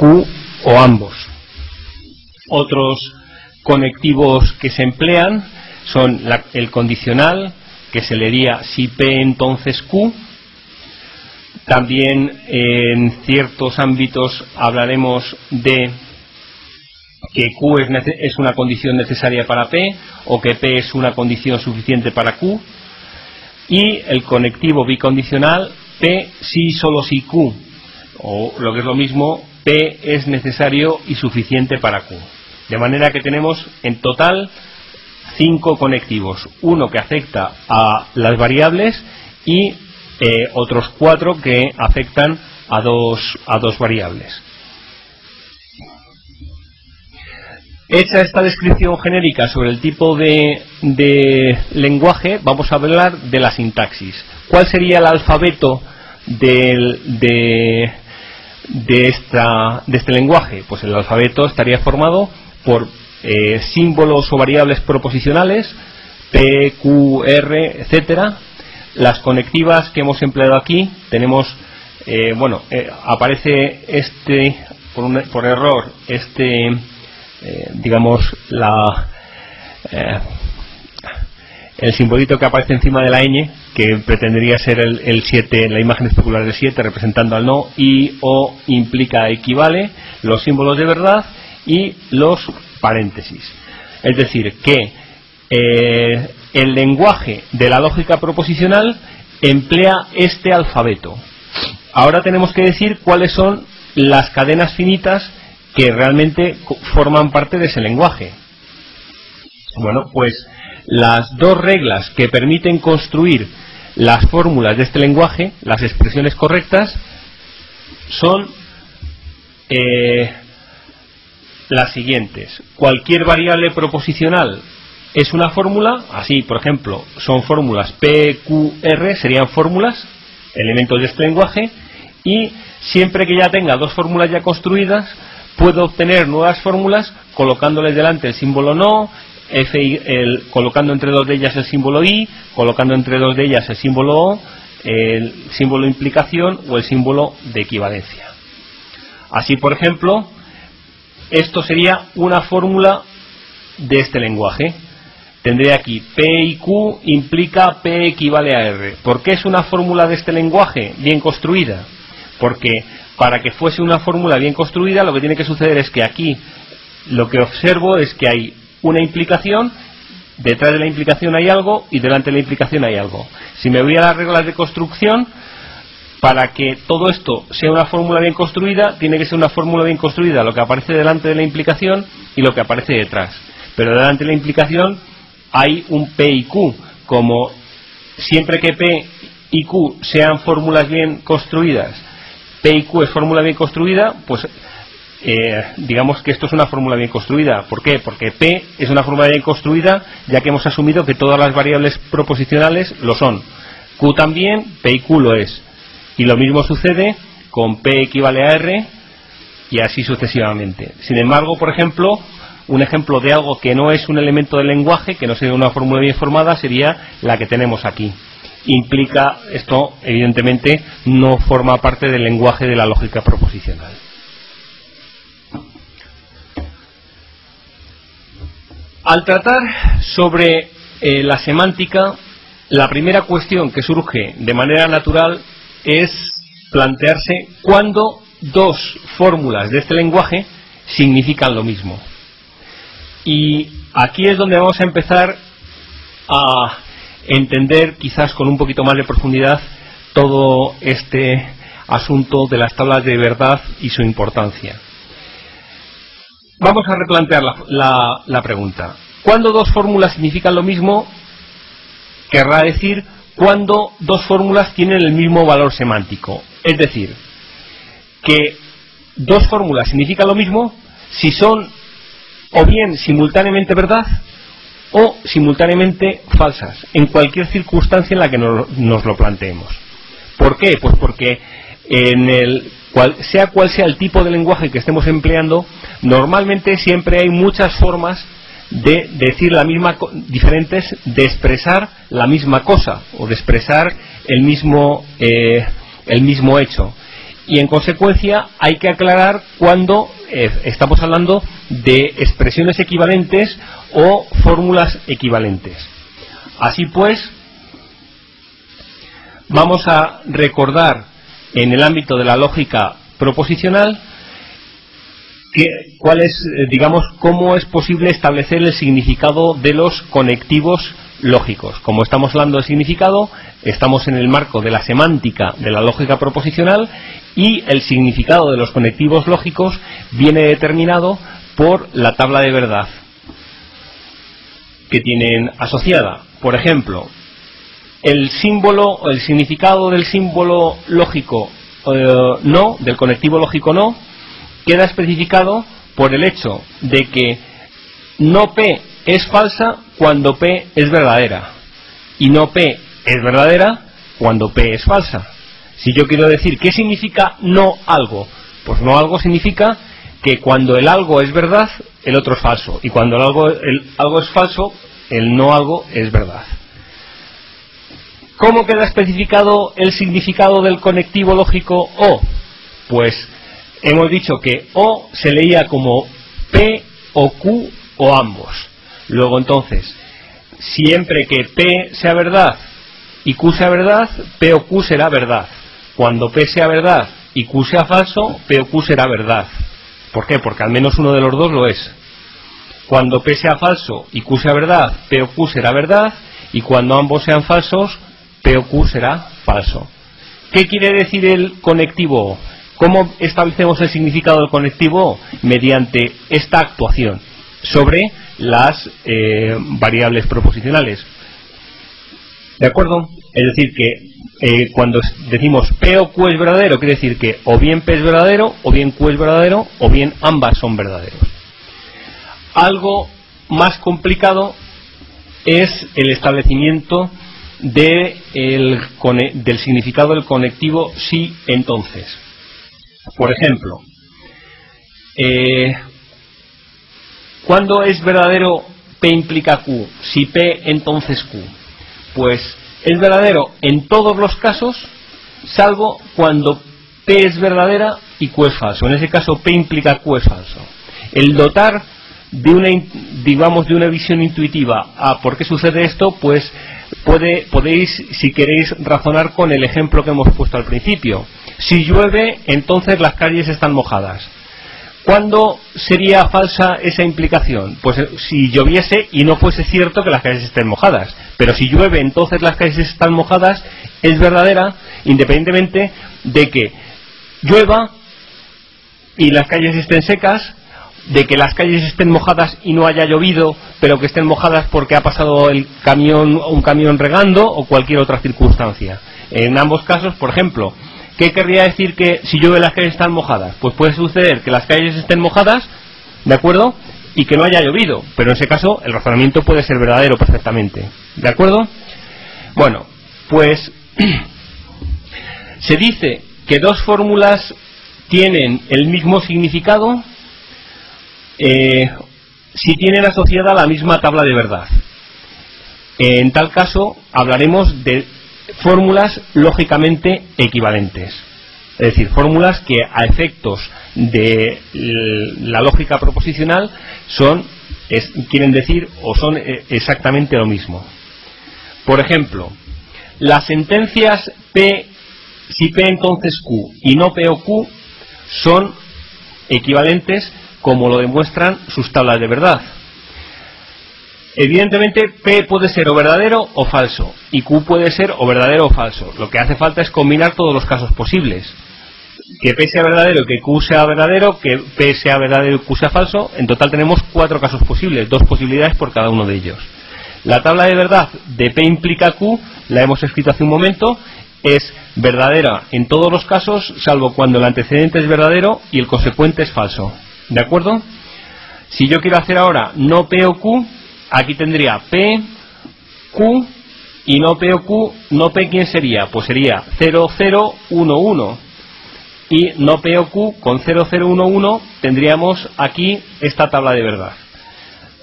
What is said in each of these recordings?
Q o ambos. Otros conectivos que se emplean son el condicional, que se leería si P entonces Q. También en ciertos ámbitos hablaremos de que Q es una condición necesaria para P, o que P es una condición suficiente para Q. Y el conectivo bicondicional, P sí solo si Q, o lo que es lo mismo, P es necesario y suficiente para Q. De manera que tenemos en total 5 conectivos, uno que afecta a las variables y otros 4 que afectan a dos variables. Hecha esta descripción genérica sobre el tipo de lenguaje, vamos a hablar de la sintaxis. ¿Cuál sería el alfabeto de este lenguaje? Pues el alfabeto estaría formado por símbolos o variables proposicionales, P, Q, R, etcétera. Las conectivas que hemos empleado aquí tenemos, aparece por error digamos el simbolito que aparece encima de la ñ, que pretendería ser el 7, la imagen especular del 7 representando al no, y o implica equivale, los símbolos de verdad y los paréntesis. Es decir, que el lenguaje de la lógica proposicional emplea este alfabeto. Ahora tenemos que decir cuáles son las cadenas finitas que realmente forman parte de ese lenguaje. Bueno, pues las dos reglas que permiten construir las fórmulas de este lenguaje, las expresiones correctas, son las siguientes. Cualquier variable proposicional es una fórmula, así por ejemplo son fórmulas P, Q, R, serían fórmulas, elementos de este lenguaje, y siempre que ya tenga dos fórmulas ya construidas, puedo obtener nuevas fórmulas colocándoles delante el símbolo no, colocando entre dos de ellas el símbolo i, colocando entre dos de ellas el símbolo o, el símbolo de implicación o el símbolo de equivalencia. Así por ejemplo, esto sería una fórmula de este lenguaje. Tendré aquí P y Q implica P equivale a R. ¿Por qué es una fórmula de este lenguaje bien construida? Porque para que fuese una fórmula bien construida, lo que tiene que suceder es que aquí lo que observo es que hay una implicación, detrás de la implicación hay algo y delante de la implicación hay algo. Si me voy a las reglas de construcción, para que todo esto sea una fórmula bien construida, tiene que ser una fórmula bien construida lo que aparece delante de la implicación y lo que aparece detrás. Pero delante de la implicación hay un P y Q. Como siempre que P y Q sean fórmulas bien construidas, P y Q es fórmula bien construida, pues digamos que esto es una fórmula bien construida. ¿Por qué? Porque P es una fórmula bien construida, ya que hemos asumido que todas las variables proposicionales lo son. Q también, P y Q lo es. Y lo mismo sucede con P equivale a R y así sucesivamente. Sin embargo, por ejemplo, un ejemplo de algo que no es un elemento del lenguaje, que no sería una fórmula bien formada, sería la que tenemos aquí. Implica, esto evidentemente no forma parte del lenguaje de la lógica proposicional. Al tratar sobre la semántica, la primera cuestión que surge de manera natural es plantearse cuándo dos fórmulas de este lenguaje significan lo mismo. Y aquí es donde vamos a empezar a entender, quizás con un poquito más de profundidad, todo este asunto de las tablas de verdad y su importancia. Vamos a replantear la pregunta. ¿Cuándo dos fórmulas significan lo mismo? Querrá decir cuando dos fórmulas tienen el mismo valor semántico. Es decir, que dos fórmulas significan lo mismo si son o bien simultáneamente verdad o simultáneamente falsas, en cualquier circunstancia en la que nos lo planteemos. ¿Por qué? Pues porque sea cual sea el tipo de lenguaje que estemos empleando, normalmente siempre hay muchas formas de decir diferentes de expresar la misma cosa o de expresar el mismo hecho. y en consecuencia hay que aclarar cuando estamos hablando de expresiones equivalentes o fórmulas equivalentes. Así pues, vamos a recordar en el ámbito de la lógica proposicional cuál es, digamos, cómo es posible establecer el significado de los conectivos lógicos. Como estamos hablando de significado, estamos en el marco de la semántica de la lógica proposicional y el significado de los conectivos lógicos viene determinado por la tabla de verdad que tienen asociada. Por ejemplo, el símbolo o el significado del símbolo lógico no, del conectivo lógico no, queda especificado por el hecho de que no P es falsa cuando P es verdadera y no P es verdadera cuando P es falsa. Si yo quiero decir ¿qué significa no algo? Pues no algo significa que cuando el algo es verdad, el otro es falso, y cuando el algo es falso, el no algo es verdad. ¿Cómo queda especificado el significado del conectivo lógico O? Pues hemos dicho que O se leía como P o Q o ambos. Luego entonces, siempre que P sea verdad y Q sea verdad, P o Q será verdad. Cuando P sea verdad y Q sea falso, P o Q será verdad. ¿Por qué? Porque al menos uno de los dos lo es. Cuando P sea falso y Q sea verdad, P o Q será verdad, y cuando ambos sean falsos, P o Q será falso. ¿Qué quiere decir el conectivo O? ¿Cómo establecemos el significado del conectivo O? Mediante esta actuación sobre las variables proposicionales. ¿De acuerdo? Es decir, que cuando decimos P o Q es verdadero, quiere decir que o bien P es verdadero, o bien Q es verdadero, o bien ambas son verdaderos. Algo más complicado es el establecimiento del significado del conectivo sí, entonces. Por ejemplo, ¿cuándo es verdadero P implica Q? Si P, entonces Q. Pues es verdadero en todos los casos, salvo cuando P es verdadera y Q es falso. En ese caso P implica Q es falso. El dotar de una visión intuitiva a por qué sucede esto, pues podéis, si queréis, razonar con el ejemplo que hemos puesto al principio. Si llueve, entonces las calles están mojadas. ¿Cuándo sería falsa esa implicación? Pues si lloviese y no fuese cierto que las calles estén mojadas. Pero si llueve, entonces las calles están mojadas, es verdadera, independientemente de que llueva y las calles estén secas, de que las calles estén mojadas y no haya llovido, pero que estén mojadas porque ha pasado un camión regando o cualquier otra circunstancia. En ambos casos, por ejemplo, ¿qué querría decir que si llueve las calles están mojadas? Pues puede suceder que las calles estén mojadas, ¿de acuerdo? Y que no haya llovido, pero en ese caso el razonamiento puede ser verdadero perfectamente, ¿de acuerdo? Bueno, pues se dice que dos fórmulas tienen el mismo significado si tienen asociada la misma tabla de verdad. En tal caso hablaremos de fórmulas lógicamente equivalentes, es decir, fórmulas que a efectos de la lógica proposicional quieren decir o son exactamente lo mismo. Por ejemplo, las sentencias P, si P entonces Q y no P o Q son equivalentes como lo demuestran sus tablas de verdad. Evidentemente P puede ser o verdadero o falso y Q puede ser o verdadero o falso. Lo que hace falta es combinar todos los casos posibles. Que P sea verdadero y que Q sea verdadero, que P sea verdadero y Q sea falso. En total tenemos 4 casos posibles, 2 posibilidades por cada uno de ellos. La tabla de verdad de P implica Q, la hemos escrito hace un momento, es verdadera en todos los casos, salvo cuando el antecedente es verdadero y el consecuente es falso. ¿De acuerdo? Si yo quiero hacer ahora no P o Q, aquí tendría P, Q y no P o Q. No P, ¿quién sería? Pues sería 0011. Y no P o Q con 0011 tendríamos aquí esta tabla de verdad.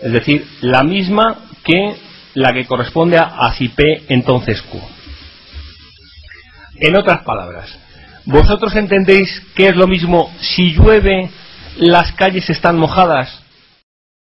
Es decir, la misma que la que corresponde a si P entonces Q. En otras palabras, ¿Vosotros entendéis que es lo mismo si llueve, las calles están mojadas